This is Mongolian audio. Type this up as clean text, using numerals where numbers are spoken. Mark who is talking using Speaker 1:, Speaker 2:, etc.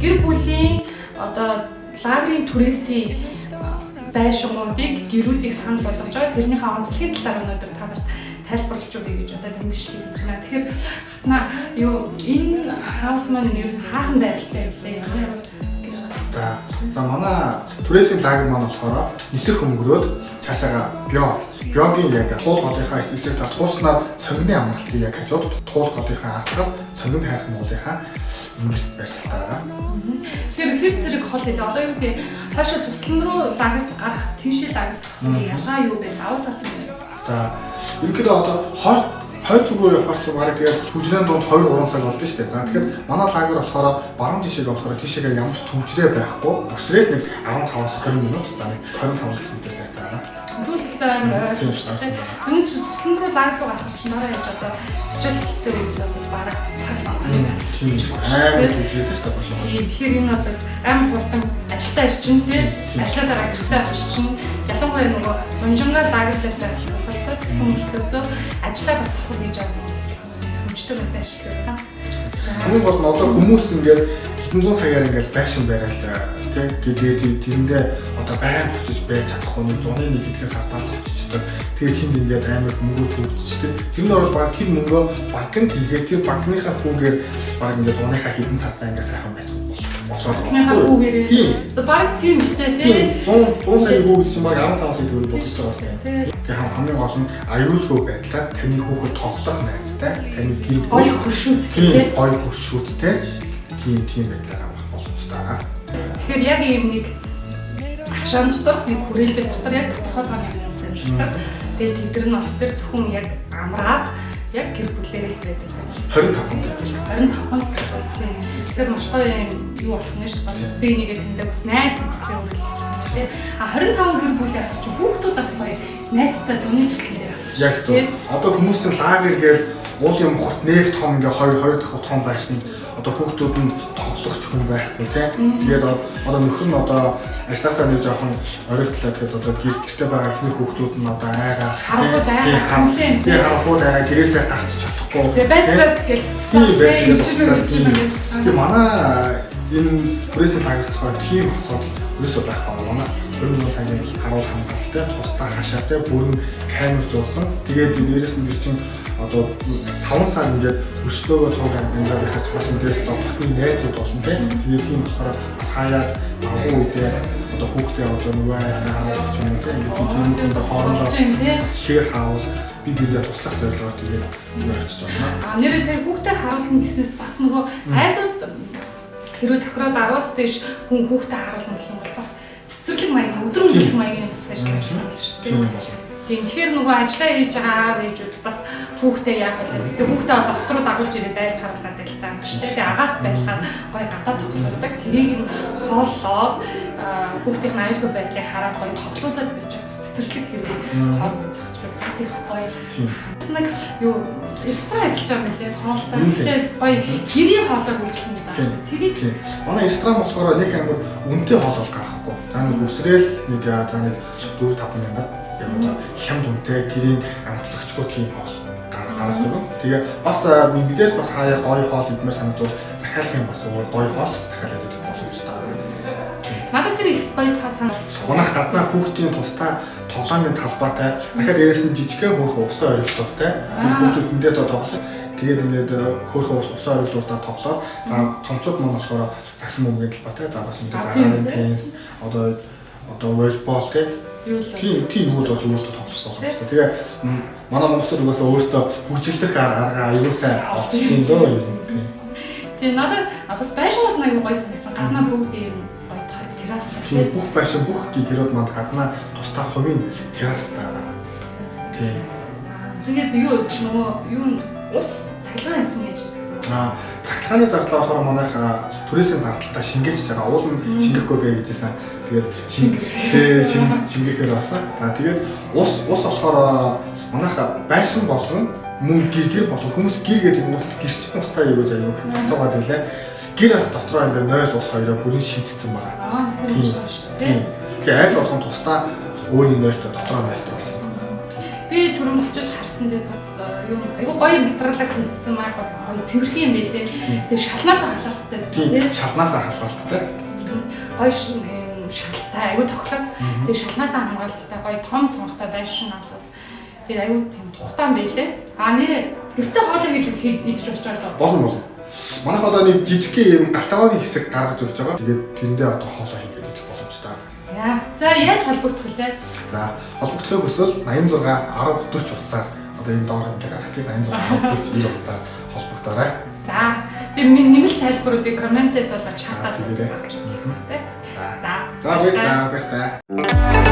Speaker 1: гэр бүлийн одоо лагерийн түрээсийн байшингуудыг гэрүүдийг санал болгож байгаа. Тэрнийхээ онцлогийн талаар өнөөдөр та нарт тайлбарлаж өгье гэж одоо тэмдэглэж хийж байна. Тэгэхээр энэ хаус маань юу хаахан байралтай вэ?
Speaker 2: За манай түрээсийн лагер маань болохоор нисэх өнгөрөөд цаашаага биогийн яг туул голынхаа эсрэг талд туучнаар сонгины амралтыг яг хажууд туул голынхаа артаар сонгин хайрах нуулынхаа ингэж барьсан байгаа.
Speaker 1: Тэгэхээр хэр зэрэг хол хэлээ. Одоо юу гэдэг хаашаа туслан руу лагерт гарах тийшээ лагерт ялгаа юу вэ? Даваа тал.
Speaker 2: За ерөнхийдөө одоо хойд зүгөө явахаар ч бараг тэгээд түвжрийн дунд 2-3 цаг болдсон шүү дээ. За тэгэхээр манай лагер болохоор баруун тишээгээ болохоор тишээгээ ямар ч түвжрээ байхгүй. Өсрээд нэг 15-аас 20 минут за нэг 25 км зайсан байна.
Speaker 1: Түүнээсээ хүмүүс туслан руу лагер руу гарах чинь нараа яаж одоо хичээлтэй юм бараг цаг байна.
Speaker 2: Тийм амар түвжрээтэй шүү дээ.
Speaker 1: Тэгэхээр энэ бол амар хурдан ажилдаа ирчин тий. Ажлаа дараа гэртээ очиж чинь ялангуяа нөгөө зунжингаа лагертай байсан хүмүүстөөсөө ажиллаа бас давхар хийж авах зөвхөмжтэй байдаг ажиллагаа.
Speaker 2: Хамгийн гол нь одоо хүмүүс ингээд хэдэн зуун цагаар ингээд байшин бариалаа тэгээд тэрэндээ одоо байн очиж байж чадахгүй нэг зуны нэг хэдхэн сартаа очичдаг. Тэгээд тэнд ингээд амар мөнгө төгсчтэй. Тэрэнд орол баг тэр мөнгөө банкнд хийгээд тэр банкныхаа хүүгээр баг ингээд зуныхаа хэдэн сартаа ингээд сайхан байж
Speaker 1: болоод баг тийм штэ тий
Speaker 2: 100 сая хүүг чинь баг 15 сая төгрөг болж байгаа юм. Тэгээ хамгийн гол нь аюулгүй байдлаар таны хүүхэд тоглох найзтай таны гэр бүл
Speaker 1: гоё хуршүүдтэй
Speaker 2: гоё хуршүүдтэй тийм байдлаар авах боломжтой байгаа.
Speaker 1: Тэгэхээр яг ийм нэг агшаан дотор нэг хүрээлэл дотор яг тодорхой тооны юмсан шүү дээ. Тэгээд тэдэр нь болохоор зөвхөн яг амраад яг гэр бүлээрээ л байдаг. 25. Тэгэхээр маш гоё юу болох нь шүү. Бас би нэгээ тэндээ бас найз нөхдөд үргэлжлүүлж тий. 25 гэр бүлийн авч хүүхдүүд бас гоё найзтай зуны төсөл дээр авч.
Speaker 2: Яг зөв. Одоо хүмүүс чинь лагер гээл уул юм хурд нэг том ингээ хоёр дахь том байсан. Одоо хүүхдүүд нь тоглох хүн байхгүй тий. Тэгээд одоо нөхөр нь одоо ажлаасаа нэг жоохон оройтлаа тэгээд одоо гэртээ байгаа ихний хүүхдүүд нь одоо айгаа харахгүй айгаа гэрээсээ гарч чадахгүй.
Speaker 1: Тэгээд байс гэл.
Speaker 2: Тэгээд манай энэ түрээсийн лагер болохоор тийм асуудал ерөөсөө байх байгаа манай. Өөрөөр цагийн харуул хамгаалалттай тусдаа хашаатай бүрэн камер зуусан. Тэгээд дээрээс нь чинь одоо 5 сар ингээд өчтөөгөө цуг амьдрал яхаж бас эндээс дотны найзууд болно тийм. Тэгээд тийм болохоор бас хаяад агуу үедээ одоо хүүхдээ одоо нөгөө айлтаа харуулж юм тийм. Тэгээд тийм хоорондоо бас share house библиэд туслах зорилгоор тэгээд ярьж байна.
Speaker 1: Нэрээ сая хүүхдээ харуулна гэснээс бас нөгөө айлууд хэрвээ тохироод 10-аас дээш хүн хүүхдээ харуулна гэх юм бол бас цэцэрлэг маягийн өдрөмжлөх маягийн бас ажил хийж байна шүү дээ. Тийм тэгэхээр нөгөө ажиллаа хийж байгаа аав ээжүүд бас хүүхдээ яах вэ? Гэтэ хүүхдээ одоо хот руу дагуулж ирээд байл харуулаад байлтаа юм шүү дээ. Тэгээ агаарт байлгаад гоё гадаад тоглодог. Тэрийг нь хооллоод хүүхдийн аюулгүй байдлыг хараад гоё тоглоулаад байж бас цэцэрлэг хэрэг хооронд зохицуулж бас их гоё. Бас нэг юу эстра ажиллаж байгаа юм лээ. Хоолтой. Тэгээс гоё гэрийн хоолойг үйлчлэх юм байна. Тэрийг
Speaker 2: манай эстран болохоор нэг амар үнэтэй хоолол гарахгүй. За нэг үсрээл нэг за нэг 4-5 мянга яг одоо хямд үнэтэй гэрийн амтлагчгүй тийм хоол гаргаж өгнө. Тэгээ бас бидээс бас хаяа гоё хоол идмээр санагдвал захиалгын бас гоё хоол захиалаад өгөх боломжтой.
Speaker 1: Надад тэр их гоё таасан.
Speaker 2: Манайх гаднаа хүүхдийн тусдаа тоглоомын талбайтай дахиад дээрэс нь жижигхэн хөөрхөн усан оргилуултай. Хүүхдүүд эндээ тоглох. Тэгээд ингээд хөөрхөн усан оргилуултаа тоглоод за томчууд маань болохоор загсан бөмбөгийн талбайтай. За бас энэ цагаан теннис одоо волейбол тийм юу бол өөрсдөө тоглох боломжтой. Тэгээ манай монголчууд угаасаа өөрсдөө хөгжүүлэх арга аюул сайн олцсон дөө юм.
Speaker 1: Тэгээ надад бас байшин аюул гоё санагдсан. Гаднаа бүгд юм гоё террастай.
Speaker 2: Тийм бүх байшин бүх гэрүүд манд гаднаа тусдаа хувийн террастай байгаа. Тийм.
Speaker 1: Тэгээд юу ус цахилгаан энэ яаж гэдэг вэ?
Speaker 2: Цахилгааны зардал болохоор манайх түрээсийн зардалтаа шингээч байгаа. Уул нь шингээхгүй бай гэжсэн. Тэгээд шингээхээр басан. За тэгээд ус болохоор манайх байшин болгон мөн гэр болгон хүмүүс гэр гэдэг нь гэрчин устаа юу гэж аюул асуугаад байлаа. Гэр ас дотроо ингээ 0 ус хоёроо бүрэн шийдсэн байгаа. Тийм. Тэгээд аль болгон тусдаа өөрийн 0-той дотроо 0-той гэсэн.
Speaker 1: Би түрүүн очиж харсан дээр бас юм айгу гоё материалаар хийцсэн маа гоё цэвэрхэн юм байлээ. Тэгээ шалнаасаа халаалттай байсан тийм.
Speaker 2: Шалнаасаа халаалттай.
Speaker 1: Гоё шалтай айгу тоглоод тэгээ шалнаасаа хамгаалалттай гоё том цонхтой байшин бол тэгээ айгу тийм тухтаан байлээ. Нэрээ гэртээ хоолой гэж идэж болж байгаа.
Speaker 2: Болно. Манайх одоо нэг жижигхэн юм галтгооны хэсэг гаргаж өгч байгаа. Тэгээд тэндээ одоо хоолой хийгээд идэх боломжтой.
Speaker 1: За яаж холбогдох вэ?
Speaker 2: За холбогдохыг хүсвэл 86 10 40 утсаар одоо энэ доор ингээ гаргаж 86 10 40 90 утсаар холбогдоорой.
Speaker 1: За тэр нэмэлт тайлбаруудыг комментээс болоод чатаас авч байгаа тийм.
Speaker 2: За баярлалаа.